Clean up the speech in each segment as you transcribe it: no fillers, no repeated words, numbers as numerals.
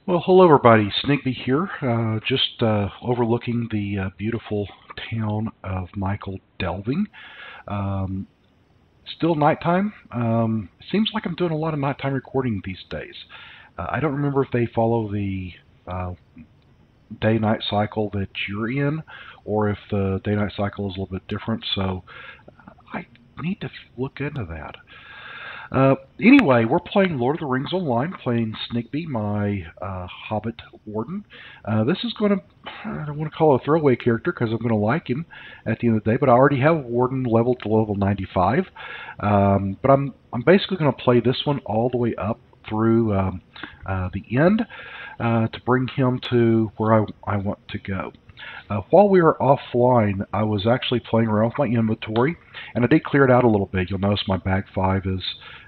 Well, hello everybody. Snigby here, just overlooking the beautiful town of Michael Delving. Um, Still nighttime. Seems like I'm doing a lot of nighttime recording these days. I don't remember if they follow the uh, day-night cycle that you're in, or if the day-night cycle is a little bit different. So I need to look into that. Anyway, we're playing Lord of the Rings Online, playing Snigby, my Hobbit Warden. This is going to, I don't want to call it a throwaway character because I'm going to like him at the end of the day, but I already have a Warden leveled to level 95. But I'm basically going to play this one all the way up through the end to bring him to where I want to go. While we were offline, I was actually playing around with my inventory, and I did clear it out a little bit. You'll notice my bag 5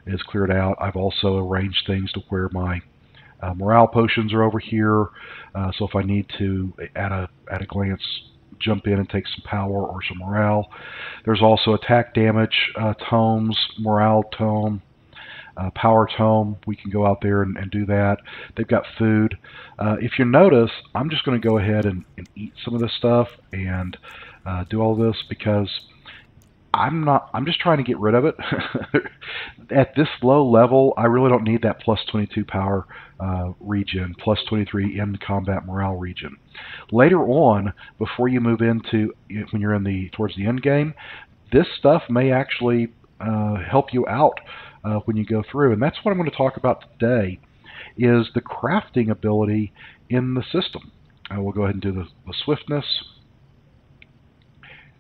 is cleared out. I've also arranged things to where my morale potions are over here, so if I need to, at a glance, jump in and take some power or some morale. There's also attack damage tomes, morale tome, power tome. We can go out there and do that. They've got food. If you notice, I'm just going to go ahead and eat some of this stuff and do all this because I'm just trying to get rid of it. At this low level, I really don't need that plus 22 power regen, plus 23 in combat morale regen. Later on, before you move into, when you're in towards the end game, this stuff may actually help you out when you go through. And that's what I'm going to talk about today, is the crafting ability in the system. We'll go ahead and do the swiftness,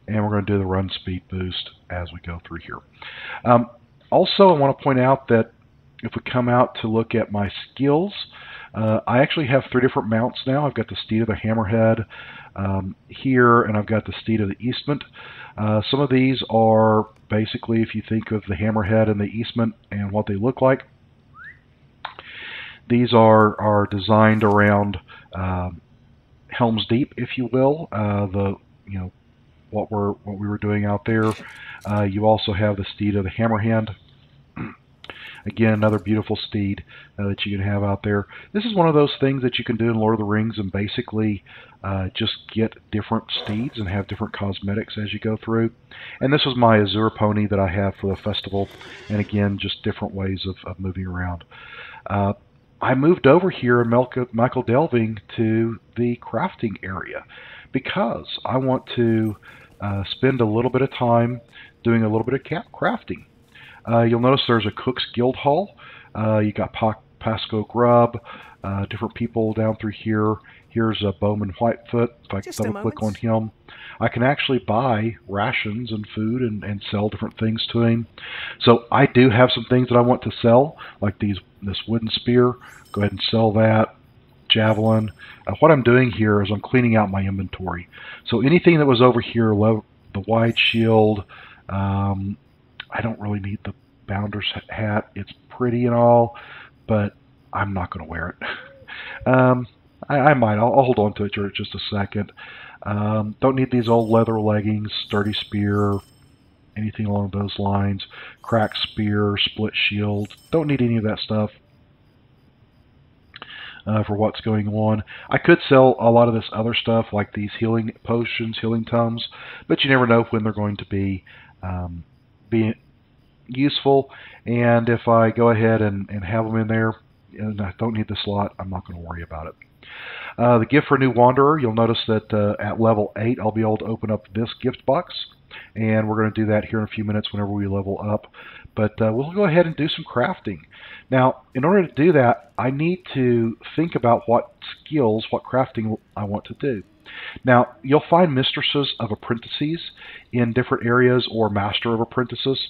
and we're going to do the run speed boost as we go through here. Also, I want to point out that if we come out to look at my skills, I actually have 3 different mounts now. I've got the Steed of the Hammerhead here, and I've got the Steed of the Eastman. Some of these are basically, if you think of the Hammerhead and the Eastman and what they look like, these are designed around Helm's Deep, if you will. What we were doing out there. You also have the Steed of the Hammerhand. Again, another beautiful steed that you can have out there. This is one of those things that you can do in Lord of the Rings and basically just get different steeds and have different cosmetics as you go through. And this was my Azure pony that I have for the festival. And again, just different ways of moving around. I moved over here in Michael Delving to the crafting area because I want to spend a little bit of time doing a little bit of crafting. You'll notice there's a Cook's Guild Hall. You got Pasco Grubb, different people down through here. Here's Bowman Whitefoot. If I double click on him, I can actually buy rations and food and sell different things to him. So I do have some things that I want to sell, like this wooden spear. Go ahead and sell that. Javelin. What I'm doing here is I'm cleaning out my inventory. So anything that was over here, the wide shield, I don't really need the Bounder's hat. It's pretty and all, but I'm not going to wear it. I might. I'll hold on to it for just a second. Don't need these old leather leggings, sturdy spear, anything along those lines. Cracked spear, split shield. Don't need any of that stuff. For what's going on. I could sell a lot of this other stuff like these healing potions, healing tomes, but you never know when they're going to be useful. And if I go ahead and have them in there and I don't need the slot, I'm not going to worry about it. The gift for New Wanderer, you'll notice that at level 8 I'll be able to open up this gift box, and we're going to do that here in a few minutes whenever we level up. But we'll go ahead and do some crafting. Now, in order to do that, I need to think about what skills, what crafting I want to do. Now, you'll find Mistresses of Apprentices in different areas, or Master of Apprentices.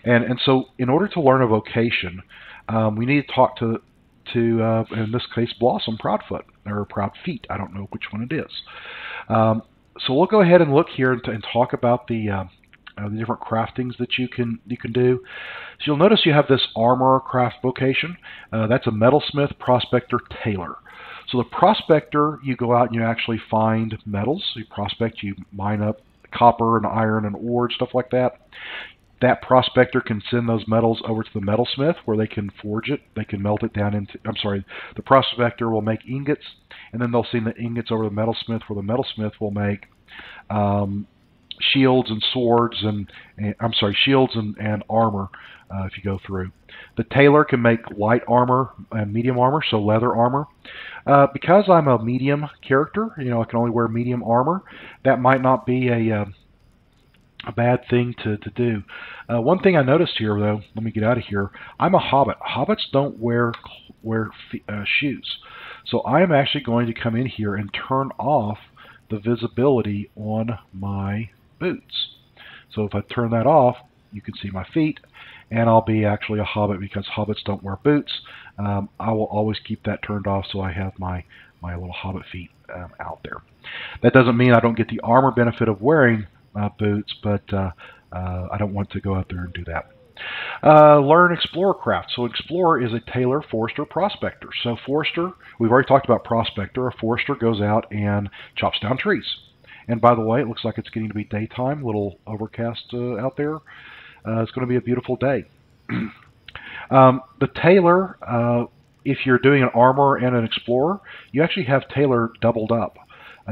And so in order to learn a vocation, we need to talk to in this case, Blossom Proudfoot, or Proudfeet. I don't know which one it is. So we'll go ahead and look here and talk about the different craftings that you can do. So you'll notice you have this armor craft vocation. That's a metalsmith, prospector, tailor. So the prospector, you go out and you actually find metals. You prospect, you mine up copper and iron and ore and stuff like that. that prospector can send those metals over to the metalsmith where they can forge it. They can melt it down into, I'm sorry, the prospector will make ingots, and then they'll send the ingots over to the metalsmith where the metalsmith will make shields and swords shields and armor if you go through. The tailor can make light armor and medium armor, so leather armor. Because I'm a medium character, I can only wear medium armor. That might not be a bad thing to do. One thing I noticed here, though, let me get out of here. I'm a hobbit. Hobbits don't wear shoes. So I am actually going to come in here and turn off the visibility on my boots. So if I turn that off, you can see my feet, and I'll be actually a hobbit because hobbits don't wear boots. I will always keep that turned off so I have my little hobbit feet out there. That doesn't mean I don't get the armor benefit of wearing boots, but I don't want to go out there and do that. Learn Explorer Craft. So Explorer is a tailor, forester, prospector. So forester, we've already talked about prospector. A forester goes out and chops down trees. And by the way, it looks like it's getting to be daytime, a little overcast out there. It's going to be a beautiful day. The tailor, if you're doing an armor and an explorer, you actually have tailor doubled up.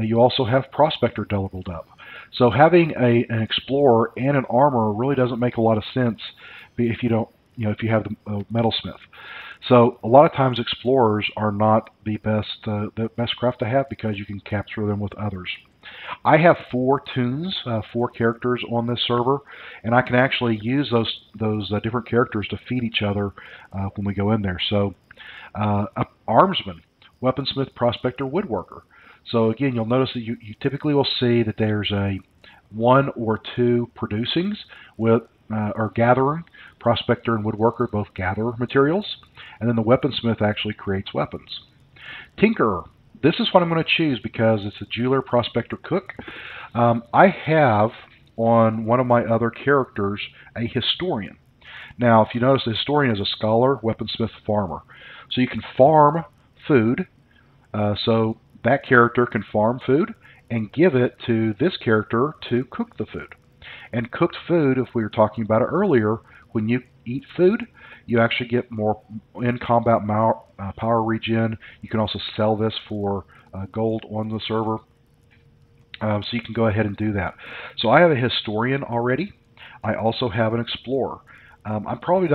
You also have prospector doubled up. So having an explorer and an armor really doesn't make a lot of sense if you don't, if you have the metalsmith. So a lot of times explorers are not the best craft to have because you can capture them with others. I have 4 toons, 4 characters on this server, and I can actually use those different characters to feed each other when we go in there. So, armsman, weaponsmith, prospector, woodworker. So again, you'll notice that you typically will see that there's a 1 or 2 producings with or gathering. Prospector and woodworker both gather materials, and then the weaponsmith actually creates weapons. Tinkerer. This is what I'm going to choose because it's a jeweler, prospector, cook. I have on one of my other characters a historian. Now, if you notice, the historian is a scholar, weaponsmith, farmer. So you can farm food. So that character can farm food and give it to this character to cook the food. And cooked food, if we were talking about it earlier, when you eat food, you actually get more in-combat power regen. You can also sell this for gold on the server. So you can go ahead and do that. So I have a historian already. I also have an explorer. I probably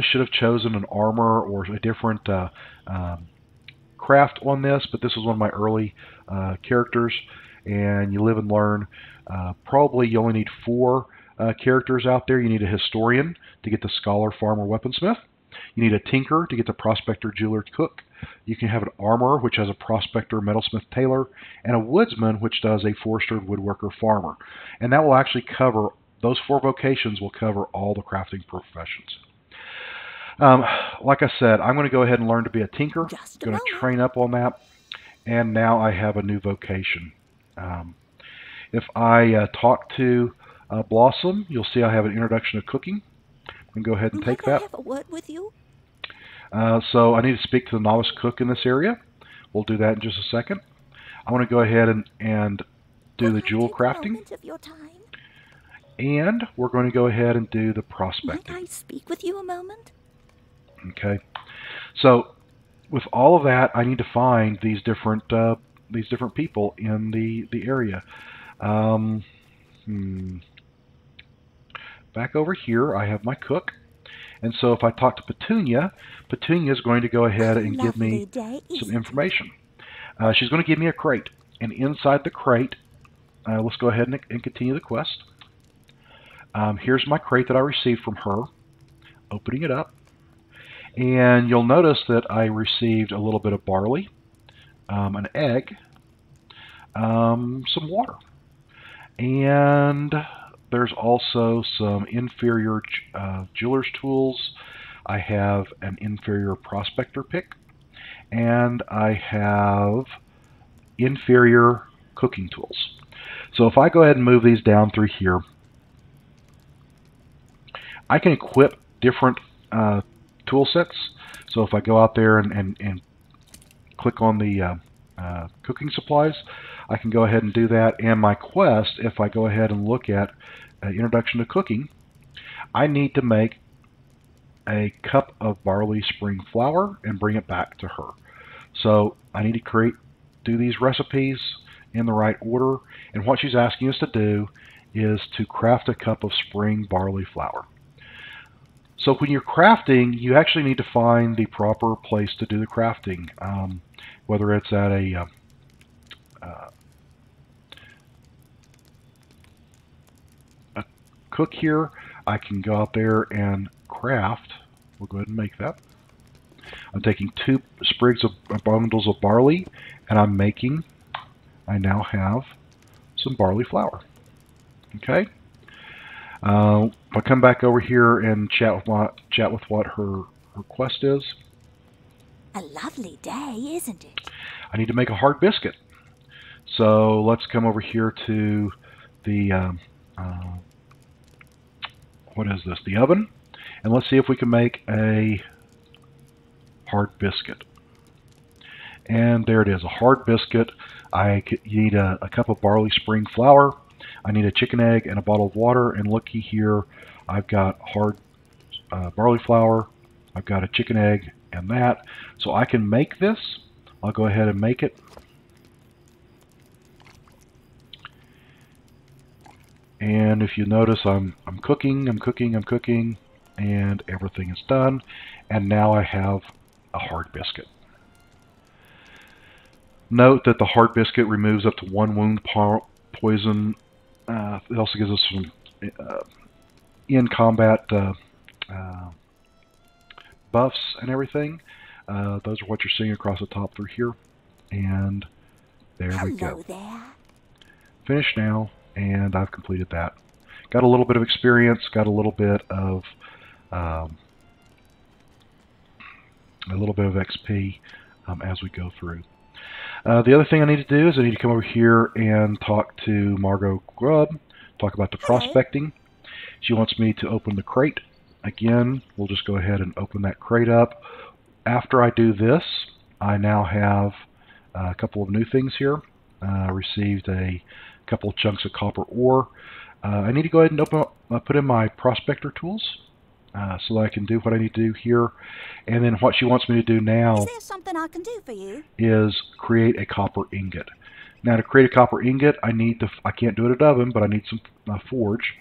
should have chosen an armor or a different craft on this, but this is one of my early characters, and you live and learn. Probably you only need 4 characters out there. You need a historian to get the scholar, farmer, weaponsmith. You need a tinker to get the prospector, jeweler, cook. You can have an armorer, which has a prospector, metalsmith, tailor, and a woodsman, which does a forester, woodworker, farmer. And that will actually cover, those 4 vocations will cover all the crafting professions. Like I said, I'm going to go ahead and learn to be a tinker. I'm going to train up on that. And now I have a new vocation. If I talk to Blossom, you'll see I have an introduction to cooking. I'm going to go ahead and take that. Have a word with you? So I need to speak to the novice cook in this area. We'll do that in just a second. I want to go ahead and do the jewel crafting. And we're going to go ahead and do the prospecting. Might I speak with you a moment? Okay. So with all of that, I need to find these different people in the area. Back over here, I have my cook. And so if I talk to Petunia, Petunia is going to go ahead and give me some information. She's going to give me a crate. And inside the crate, let's go ahead and continue the quest. Here's my crate that I received from her. Opening it up. And you'll notice that I received a little bit of barley, an egg, some water. And there's also some inferior jeweler's tools. I have an inferior prospector pick. And I have inferior cooking tools. So if I go ahead and move these down through here, I can equip different tool sets. So if I go out there and click on the cooking supplies, I can go ahead and do that. And my quest, if I go ahead and look at introduction to cooking, I need to make a cup of barley spring flour and bring it back to her. So I need to do these recipes in the right order, and what she's asking us to do is to craft a cup of spring barley flour. So when you're crafting, you actually need to find the proper place to do the crafting, whether it's at a cook here. I can go out there and craft. We'll go ahead and make that. I'm taking 2 sprigs of bundles of barley, and I now have some barley flour. Okay. I'll come back over here and chat with what her request is. A lovely day, isn't it? I need to make a hard biscuit. So let's come over here to the what is this? The oven, and let's see if we can make a hard biscuit. And there it is, a hard biscuit. You need a cup of barley spring flour. I need a chicken egg and a bottle of water. And looky here, I've got hard barley flour. I've got a chicken egg and that. So I can make this. I'll go ahead and make it. And if you notice, I'm cooking, and everything is done. And now I have a hard biscuit. Note that the hard biscuit removes up to 1 wound poison. It also gives us some in-combat buffs and everything. Those are what you're seeing across the top through here. And there we go. Hello there. Finished now, and I've completed that. Got a little bit of experience, got a little bit of XP as we go through. The other thing I need to do is I need to come over here and talk to Margot Grubb, talk about the prospecting. She wants me to open the crate. Again, we'll just go ahead and open that crate up. After I do this, I now have a couple of new things here. I received a couple of chunks of copper ore. I need to go ahead and put in my prospector tools so that I can do what I need to do here. And then what she wants me to do now Is there something I can do for you? is create a copper ingot. Now to create a copper ingot, I can't do it at oven, but I need some forge.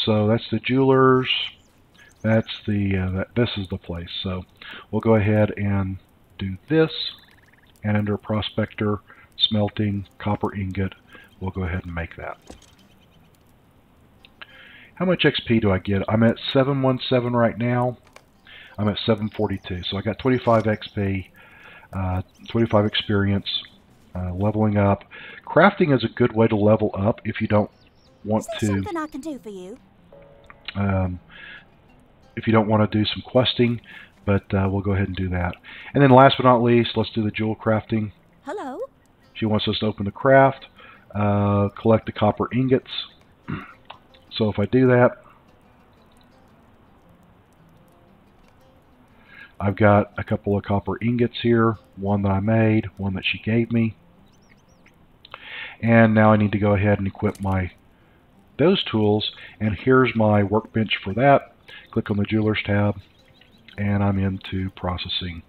So that's the jeweler's. That's this is the place. So we'll go ahead and do this, and under prospector, smelting, copper ingot, we'll go ahead and make that. How much XP do I get? I'm at 717 right now. I'm at 742, so I got 25 XP, 25 experience, leveling up. Crafting is a good way to level up if you don't want Is there something I can do for you? if you don't want to do some questing, but we'll go ahead and do that. And then last but not least, let's do the jewel crafting. Hello? She wants us to open the craft, collect the copper ingots. So if I do that, I've got a couple of copper ingots here, one that I made, one that she gave me. And now I need to go ahead and equip those tools, and here's my workbench for that. Click on the Jewelers tab, and I'm into processing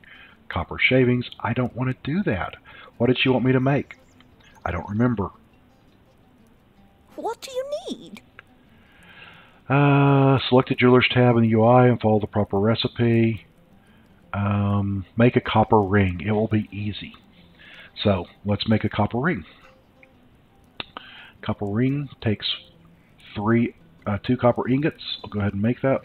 copper shavings. I don't want to do that. What did she want me to make? I don't remember. What do you need? Select the Jewelers tab in the UI and follow the proper recipe. Make a copper ring. It will be easy. So let's make a copper ring. Copper ring takes 2 copper ingots. I'll go ahead and make that.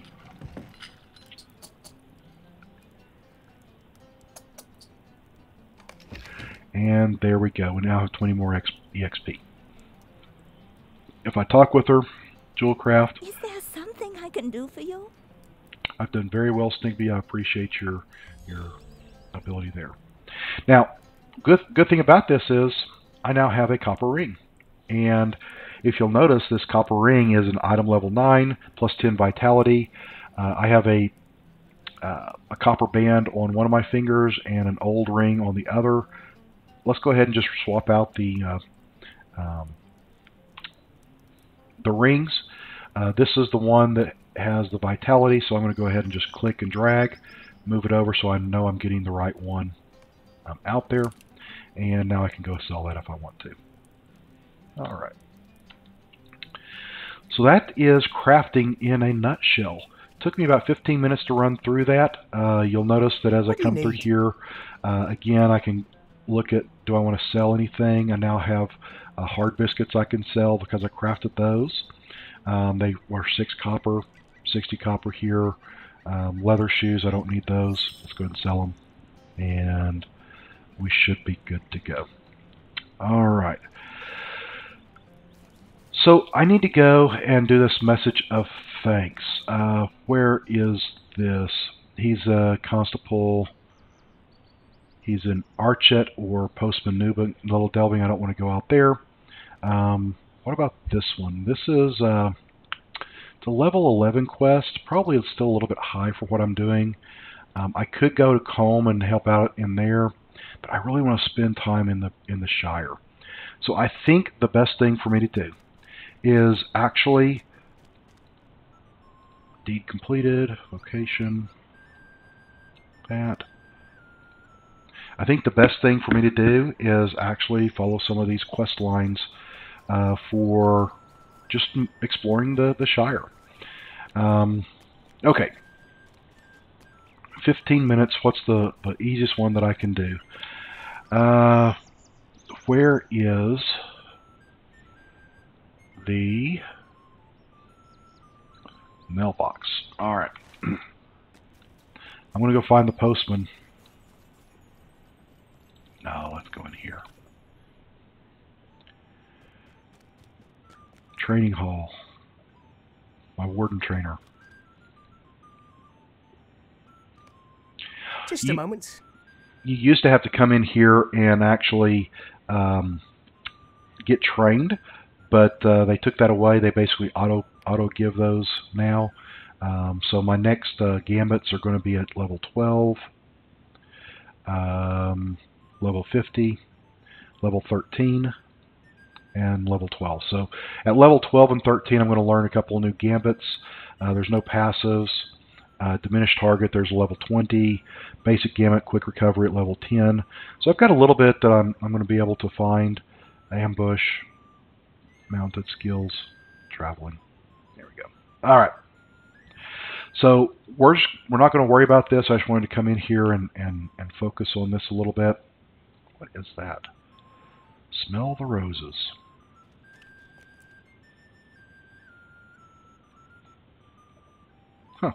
And there we go. We now have 20 more EXP. If I talk with her, Jewelcraft. Is there something I can do for you? I've done very well, Snigbee. I appreciate your ability there. Now, good thing about this is I now have a copper ring. And if you'll notice, this copper ring is an item level 9 plus 10 vitality. I have a copper band on one of my fingers and an old ring on the other. Let's go ahead and just swap out the rings. This is the one that has the vitality, so I'm going to go ahead and just click and drag, move it over so I know I'm getting the right one out there. And now I can go sell that if I want to. Alright. So that is crafting in a nutshell. It took me about 15 minutes to run through that. You'll notice that as I come through here, again, I can look at, do I want to sell anything? I now have hard biscuits I can sell because I crafted those. They were 6 copper, 60 copper here. Leather shoes, I don't need those. Let's go ahead and sell them. And we should be good to go. Alright. So I need to go and do this message of thanks. Where is this? He's a constable. He's an Archet or Postman Newman, Little Delving. I don't want to go out there. What about this one? This is it's a level 11 quest. Probably it's still a little bit high for what I'm doing. I could go to Combe and help out in there, but I really want to spend time in the Shire. So I think the best thing for me to do is actually deed completed, location, that. I think the best thing for me to do is actually follow some of these quest lines for just exploring the Shire. Okay. 15 minutes, what's the easiest one that I can do? Where is the mailbox? Alright. I'm going to go find the postman. No, let's go in here. Training hall. My warden trainer. Just a moment. You used to have to come in here and actually get trained, but they took that away. They basically auto give those now. So my next gambits are going to be at level 12, level 50, level 13, and level 12. So at level 12 and 13, I'm going to learn a couple of new gambits. There's no passives. Diminished target, there's level 20. Basic gambit, quick recovery at level 10. So I've got a little bit that I'm going to be able to find. Ambush, mounted skills, traveling. There we go. All right. So we're not going to worry about this. I just wanted to come in here and focus on this a little bit. What is that? Smell the roses. Huh.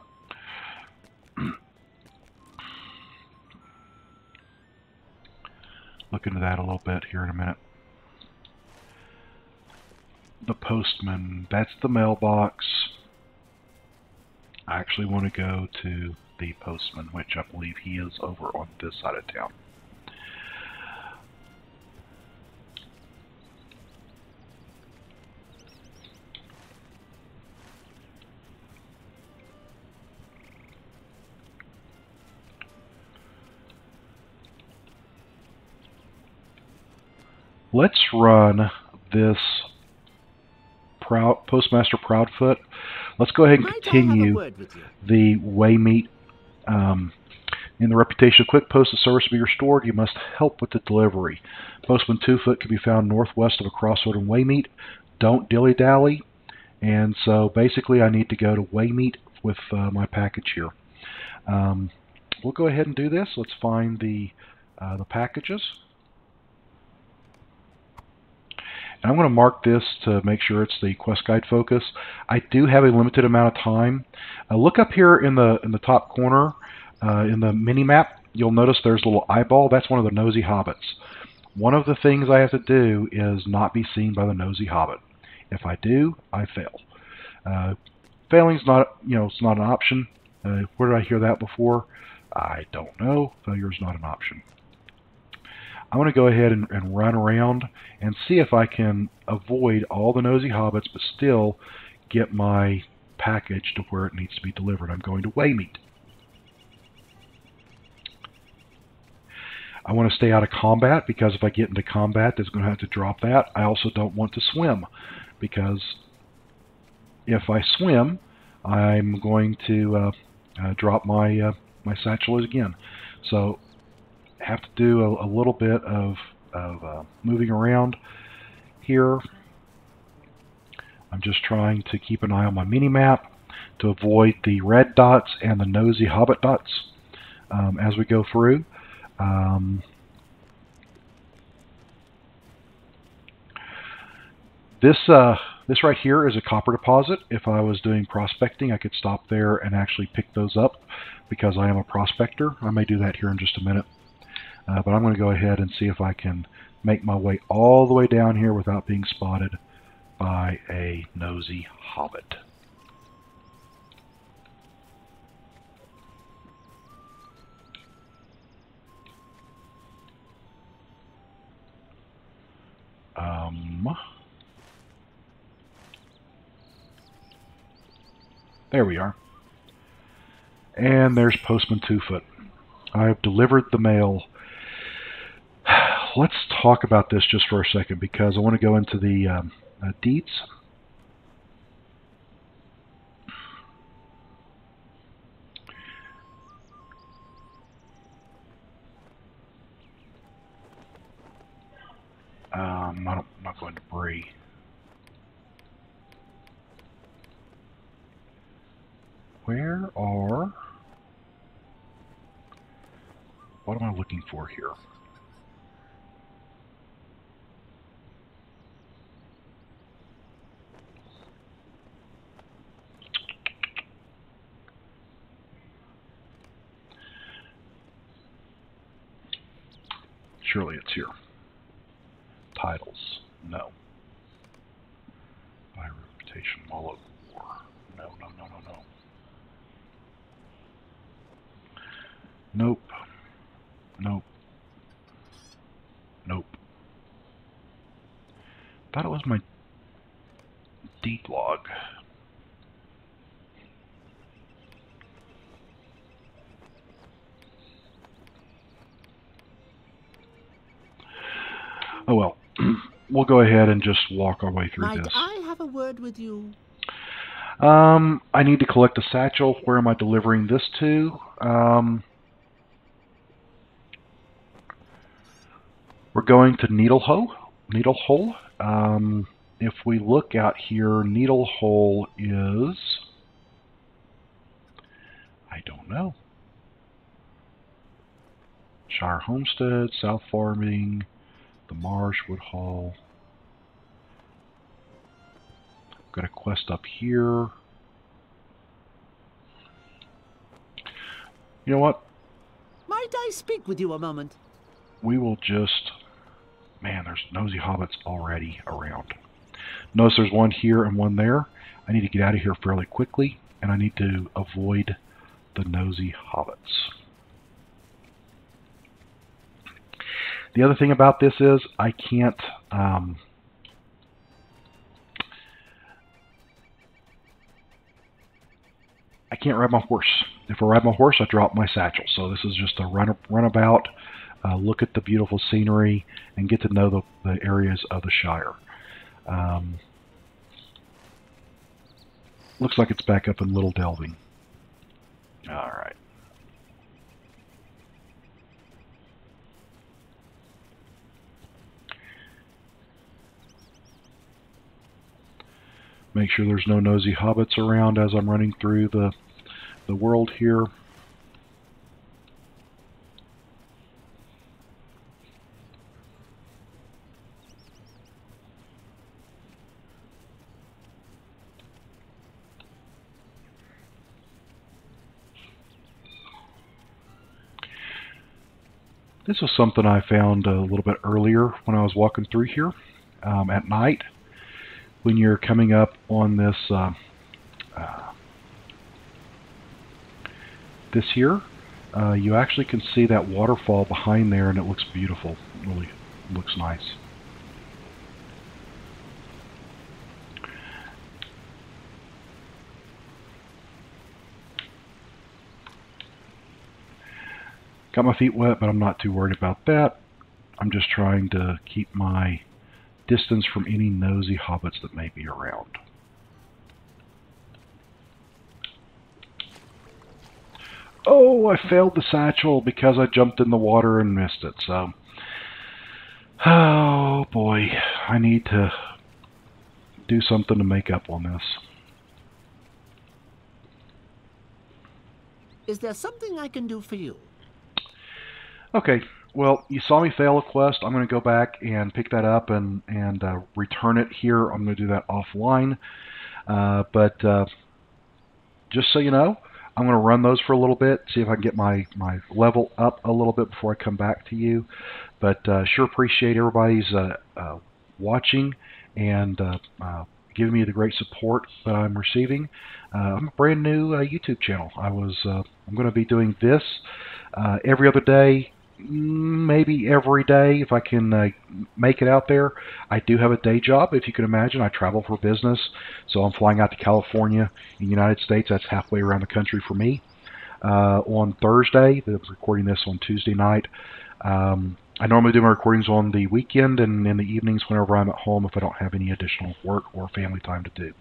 Look into that a little bit here in a minute. The postman, that's the mailbox. I actually want to go to the postman, which I believe he is over on this side of town. Let's run this Postmaster Proudfoot. Let's go ahead and continue the Waymeet. In the reputation of quick postal service to be restored, you must help with the delivery. Postman Twofoot can be found northwest of a crossroad in Waymeet. Don't dilly-dally. And so basically I need to go to Waymeet with my package here. We'll go ahead and do this. Let's find the packages. And I'm going to mark this to make sure it's the quest guide focus. I do have a limited amount of time. Look up here in the top corner in the mini map. You'll notice there's a little eyeball. That's one of the nosy hobbits. One of the things I have to do is not be seen by the nosy hobbit. If I do, I fail. Failing's not, it's not an option. Where did I hear that before? I don't know. Failure is not an option. I want to go ahead and run around and see if I can avoid all the nosy hobbits but still get my package to where it needs to be delivered. I'm going to Waymeet. I want to stay out of combat because if I get into combat, it's going to have to drop that. I also don't want to swim because if I swim, I'm going to drop my my satchel again. So have to do a little bit of moving around here. I'm just trying to keep an eye on my mini-map to avoid the red dots and the nosy hobbit dots as we go through. This right here is a copper deposit. If I was doing prospecting, I could stop there and actually pick those up because I am a prospector. I may do that here in just a minute. But I'm going to go ahead and see if I can make my way all the way down here without being spotted by a nosy hobbit. There we are. And there's Postman Twofoot. I've delivered the mail. Let's talk about this just for a second because I want to go into the deeds. I'm not going to Bree. Where are... What am I looking for here? Surely it's here. Titles. No. By reputation, all over war. No, no, no, no, no. Nope. Nope. Nope. Thought it was my deed log. Oh well. We'll go ahead and just walk our way through this. Might I have a word with you? I need to collect a satchel. Where am I delivering this to? We're going to Needlehole. If we look out here, Needlehole is... I don't know. Shire Homestead, South Farming, the Marshwood Hall. Got a quest up here. You know what? Might I speak with you a moment? We will just... Man, there's nosy hobbits already around. Notice there's one here and one there. I need to get out of here fairly quickly, and I need to avoid the nosy hobbits. The other thing about this is I can't... I can't ride my horse. If I ride my horse, I drop my satchel. So this is just a runabout, look at the beautiful scenery, and get to know the areas of the Shire. Looks like it's back up in Little Delving. All right. Make sure there's no nosy hobbits around as I'm running through the world here. This was something I found a little bit earlier when I was walking through here at night. When you're coming up on this this here, you actually can see that waterfall behind there, and it looks beautiful. It really looks nice. Got my feet wet, but I'm not too worried about that. I'm just trying to keep my distance from any nosy hobbits that may be around. Oh, I failed the satchel because I jumped in the water and missed it. So, oh boy, I need to do something to make up on this. Is there something I can do for you? Okay, well, you saw me fail a quest. I'm going to go back and pick that up and return it here. I'm going to do that offline. But just so you know, I'm going to run those for a little bit, see if I can get my level up a little bit before I come back to you. But sure appreciate everybody's watching and giving me the great support that I'm receiving. I'm a brand new YouTube channel. I'm going to be doing this every other day, maybe every day if I can make it out there. I do have a day job, if you can imagine. I travel for business, so I'm flying out to California in the United States. That's halfway around the country for me. On Thursday, I'm recording this on Tuesday night. I normally do my recordings on the weekend and in the evenings whenever I'm at home if I don't have any additional work or family time to do.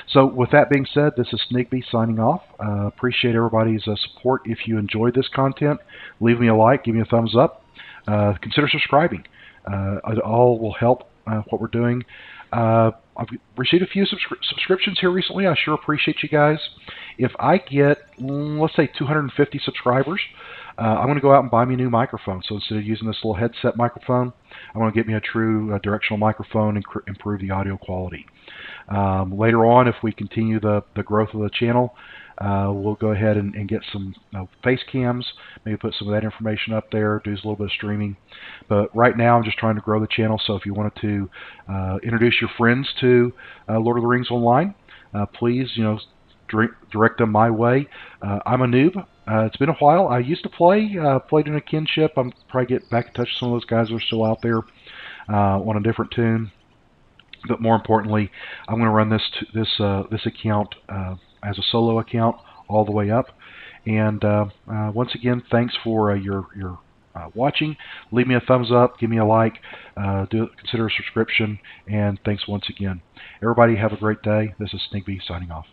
So with that being said, this is Snigbee signing off. Appreciate everybody's support. If you enjoyed this content, leave me a like, give me a thumbs up. Consider subscribing. It all will help what we're doing. I've received a few subscriptions here recently. I sure appreciate you guys. If I get, let's say, 250 subscribers, I'm going to go out and buy me a new microphone. So instead of using this little headset microphone, I'm going to get me a true directional microphone and improve the audio quality. Later on, if we continue the growth of the channel, we'll go ahead and get some face cams, maybe put some of that information up there, do a little bit of streaming. But right now I'm just trying to grow the channel, so if you wanted to introduce your friends to Lord of the Rings Online, please direct them my way. I'm a noob. It's been a while. I used to played in a kinship. I'm probably get back in touch with some of those guys that are still out there on a different tune. But more importantly, I'm going to run this account as a solo account all the way up. And once again, thanks for your watching. Leave me a thumbs up, give me a like, consider a subscription, and thanks once again. Everybody have a great day. This is Snigbee signing off.